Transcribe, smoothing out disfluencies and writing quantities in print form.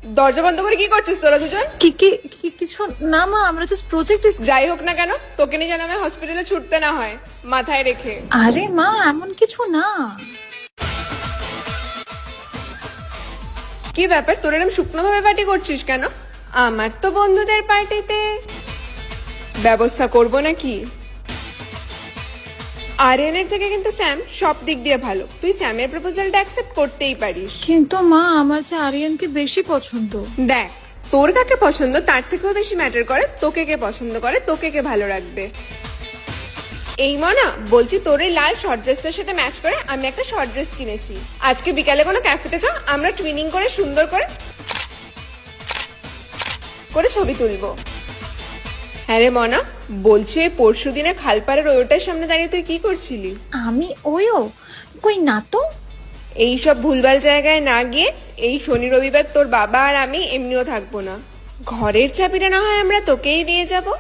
দরজা বন্ধ করে কি করছিস তোরা দুজন? কি কি কি- কিছু না মা, আমরা জাস্ট প্রজেক্ট। যাই হোক না কেন, তোকে নিয়ে যেন আমি হসপিটালে ছুটতে না হয়, মাথায় রেখে। আরে মা, এমন কিছু না। কি ব্যাপার, তোর এরকম শুকনো ভাবে পার্টি করছিস কেন? আমার তো বন্ধুদের পার্টিতে ব্যবস্থা করবো নাকি? আরিয়ানের থেকে কিন্তু স্যাম সব দিক দিয়ে ভালো, তুই স্যামের প্রপোজালটা অ্যাকসেপ্ট করতেই পারিস। কিন্তু মা, আমার যে আরিয়ানকে বেশি পছন্দ। দেখ, তোর কাকে পছন্দ তার থেকেও বেশি ম্যাটার করে তোকে কে পছন্দ করে, তোকে কে ভালো রাখবে। এই মনা, বলছি তোর এই লাল শর্ট ড্রেসটার সাথে ম্যাচ করে আমি একটা শর্ট ড্রেস কিনেছি। আজকে বিকালে কোনো ক্যাফেতে যাও, আমরা টুইনিং করে সুন্দর করে করে ছবি তুলবো। হ্যাঁ রে মনা, বলছি ওই পরশু দিনে খালপাড়ের ওটার সামনে দাঁড়িয়ে তুই কি করছিলি? আমি ওইও কই না তো। এইসব ভুলভাল জায়গায় না গিয়ে এই শনি রবিবার তোর বাবা আর আমি এমনিও থাকবো না, ঘরের চাবিটা না হয় আমরা তোকেই দিয়ে যাব।